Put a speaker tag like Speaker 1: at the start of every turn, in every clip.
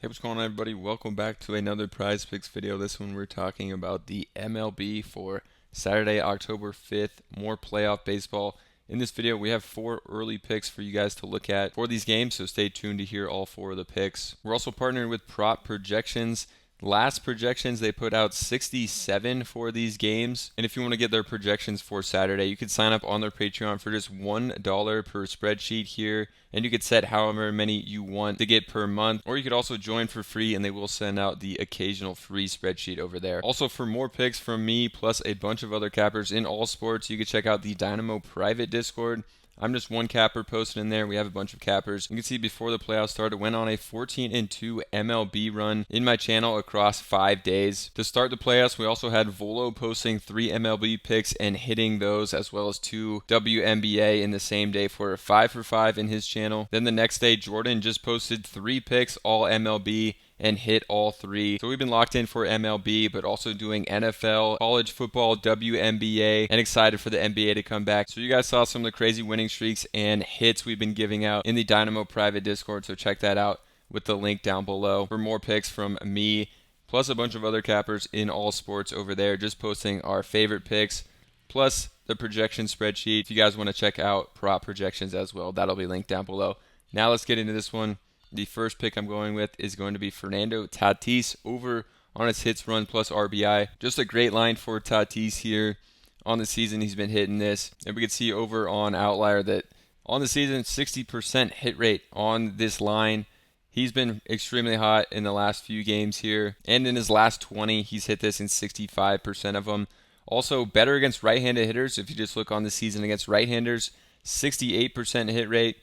Speaker 1: Hey, what's going on, everybody? Welcome back to another Prizepicks video. This one we're talking about the MLB for Saturday, October 5th. More playoff baseball. In this video, we have 4 early picks for you guys to look at for these games, so stay tuned to hear all 4 of the picks. We're also partnering with Prop Projections. Last projections, they put out 67 for these games. And if you want to get their projections for Saturday, you could sign up on their Patreon for just $1 per spreadsheet here. And you could set however many you want to get per month. Or you could also join for free and they will send out the occasional free spreadsheet over there. Also, for more picks from me, plus a bunch of other cappers in all sports, you can check out the Dynamo private Discord. I'm just one capper posted in there. We have a bunch of cappers. You can see before the playoffs started, went on a 14-2 MLB run in my channel across 5 days. To start the playoffs, we also had Volo posting 3 MLB picks and hitting those, as well as 2 WNBA in the same day for a 5 for 5 in his channel. Then the next day, Jordan just posted 3 picks, all MLB, and hit all 3. So we've been locked in for MLB, but also doing NFL, college football, WNBA, and excited for the NBA to come back. So you guys saw some of the crazy winning streaks and hits we've been giving out in the Dynamo private Discord, so check that out with the link down below for more picks from me, plus a bunch of other cappers in all sports over there, just posting our favorite picks, plus the projection spreadsheet. If you guys want to check out prop projections as well, that'll be linked down below. Now let's get into this one. The first pick I'm going with is going to be Fernando Tatis over on his hits run plus RBI. Just a great line for Tatis here. On the season, he's been hitting this. And we can see over on Outlier that on the season, 60% hit rate on this line. He's been extremely hot in the last few games here. And in his last 20, he's hit this in 65% of them. Also, better against right-handed hitters. If you just look on the season against right-handers, 68% hit rate.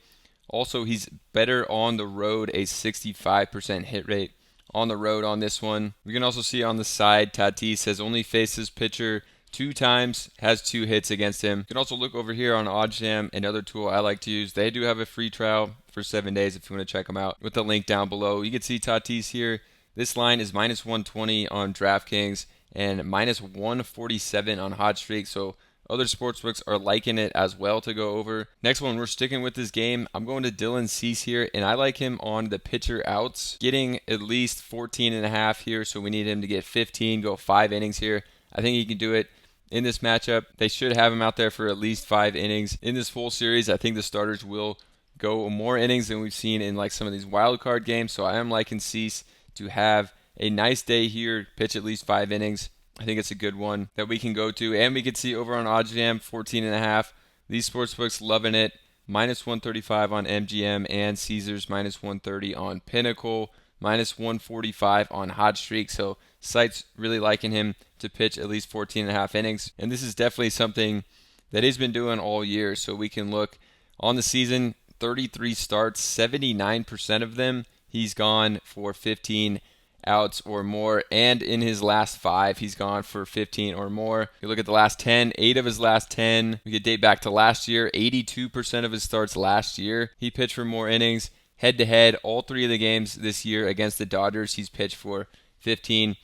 Speaker 1: Also, he's better on the road, a 65% hit rate on the road on this one. We can also see on the side, Tatis has only faced his pitcher 2 times, has 2 hits against him. You can also look over here on OddsJam, another tool I like to use. They do have a free trial for 7 days if you want to check them out with the link down below. You can see Tatis here. This line is minus 120 on DraftKings and minus 147 on Hot Streak. So other sportsbooks are liking it as well to go over. Next one, we're sticking with this game. I'm going to Dylan Cease here, and I like him on the pitcher outs, getting at least 14.5 here, so we need him to get 15, go 5 innings here. I think he can do it in this matchup. They should have him out there for at least 5 innings. In this full series, I think the starters will go more innings than we've seen in like some of these wild card games, so I am liking Cease to have a nice day here, pitch at least 5 innings. I think it's a good one that we can go to. And we can see over on OddsJam, 14.5. These sportsbooks loving it. Minus 135 on MGM and Caesars, minus 130 on Pinnacle, minus 145 on Hot Streak. So sites really liking him to pitch at least 14.5 innings. And this is definitely something that he's been doing all year. So we can look on the season, 33 starts, 79% of them he's gone for 15 outs or more, and in his last 5 he's gone for 15 or more. You look at the last 10, 8 of his last 10, we could date back to last year. 82% of his starts last year he pitched for more innings. Head to head, all 3 of the games this year against the Dodgers, he's pitched for 15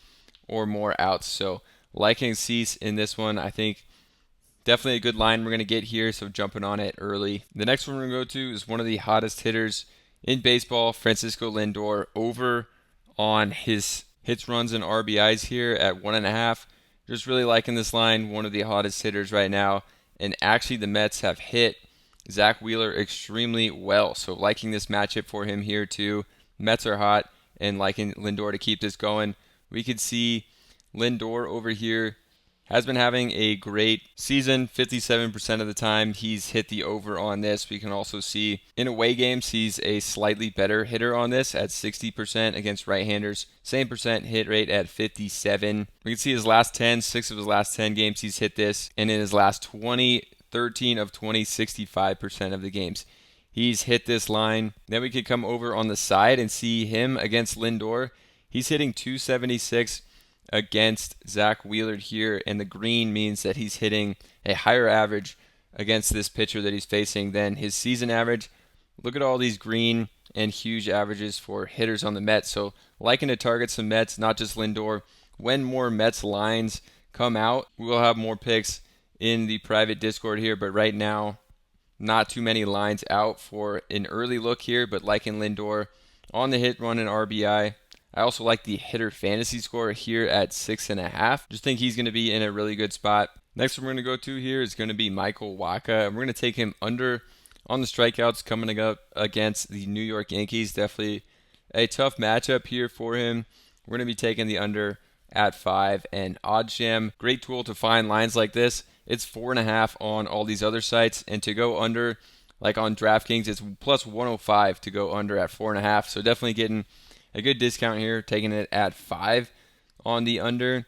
Speaker 1: or more outs. So liking Cease in this one, I think definitely a good line we're going to get here, so jumping on it early. The next one we're going to go to is one of the hottest hitters in baseball, Francisco Lindor, over on his hits, runs, and RBIs here at 1.5. Just really liking this line, one of the hottest hitters right now. And actually the Mets have hit Zach Wheeler extremely well. So liking this matchup for him here too. Mets are hot and liking Lindor to keep this going. We could see Lindor over here has been having a great season. 57% of the time he's hit the over on this. We can also see in away games he's a slightly better hitter on this at 60% against right-handers. Same percent hit rate at 57. We can see his last 10, 6 of his last 10 games he's hit this. And in his last 20, 13 of 20, 65% of the games he's hit this line. Then we could come over on the side and see him against Lindor. He's hitting 276 against Zach Wheeler here, and the green means that he's hitting a higher average against this pitcher that he's facing than his season average. Look at all these green and huge averages for hitters on the Mets. So liking to target some Mets, not just Lindor. When more Mets lines come out, we'll have more picks in the private Discord here, but right now, not too many lines out for an early look here, but liking Lindor on the hit, run, and RBI. I also like the hitter fantasy score here at 6.5. Just think he's going to be in a really good spot. Next one we're going to go to here is going to be Michael Wacha. We're going to take him under on the strikeouts coming up against the New York Yankees. Definitely a tough matchup here for him. We're going to be taking the under at 5. And OddsJam, great tool to find lines like this. It's 4.5 on all these other sites. And to go under, like on DraftKings, it's plus 105 to go under at 4.5. So definitely getting a good discount here, taking it at 5 on the under.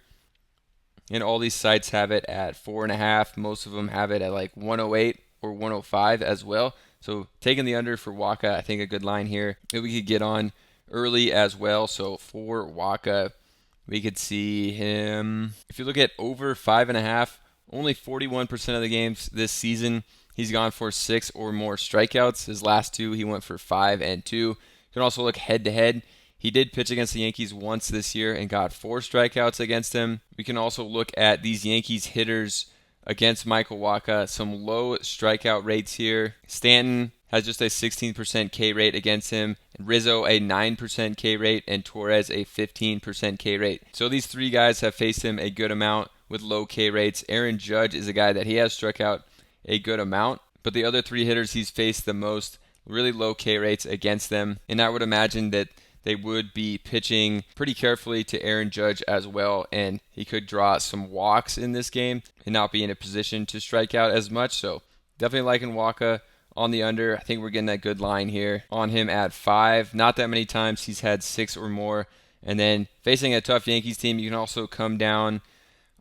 Speaker 1: And all these sites have it at 4.5. Most of them have it at like 108 or 105 as well. So taking the under for Wacha, I think a good line here that we could get on early as well. So for Wacha, we could see him, if you look at over 5.5, only 41% of the games this season, he's gone for 6 or more strikeouts. His last 2, he went for 5 and 2. You can also look head to head. He did pitch against the Yankees once this year and got 4 strikeouts against them. We can also look at these Yankees hitters against Michael Wacha. Some low strikeout rates here. Stanton has just a 16% K rate against him. Rizzo a 9% K rate, and Torres a 15% K rate. So these 3 guys have faced him a good amount with low K rates. Aaron Judge is a guy that he has struck out a good amount, but the other 3 hitters he's faced the most, really low K rates against them. And I would imagine that they would be pitching pretty carefully to Aaron Judge as well, and he could draw some walks in this game and not be in a position to strike out as much. So definitely liking Wacha on the under. I think we're getting that good line here on him at 5. Not that many times he's had 6 or more. And then facing a tough Yankees team, you can also come down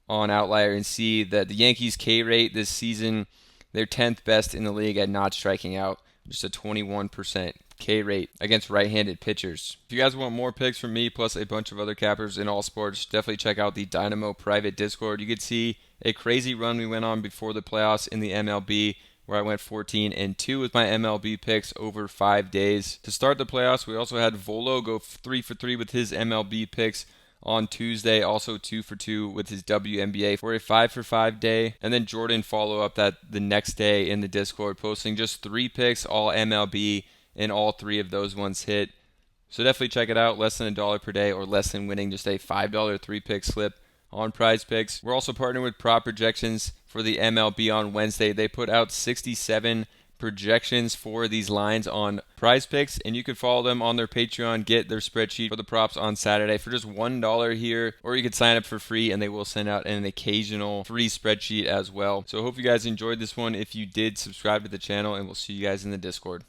Speaker 1: on Outlier and see that the Yankees K rate this season, they're 10th best in the league at not striking out, just a 21% K rate against right-handed pitchers. If you guys want more picks from me plus a bunch of other cappers in all sports, definitely check out the Dynamo private Discord. You could see a crazy run we went on before the playoffs in the MLB, where I went 14-2 with my MLB picks over 5 days. To start the playoffs, we also had Volo go 3 for 3 with his MLB picks on Tuesday, also 2 for 2 with his WNBA for a 5 for 5 day. And then Jordan follow up that the next day in the Discord, posting just 3 picks, all MLB, and all 3 of those ones hit. So definitely check it out. Less than $1 per day, or less than winning just a $5 3-pick slip on Prizepicks. We're also partnering with Prop Projections for the MLB on Wednesday. They put out 67 projections for these lines on Prizepicks, and you can follow them on their Patreon, get their spreadsheet for the props on Saturday for just $1 here, or you could sign up for free and they will send out an occasional free spreadsheet as well. So I hope you guys enjoyed this one. If you did, subscribe to the channel, and we'll see you guys in the Discord.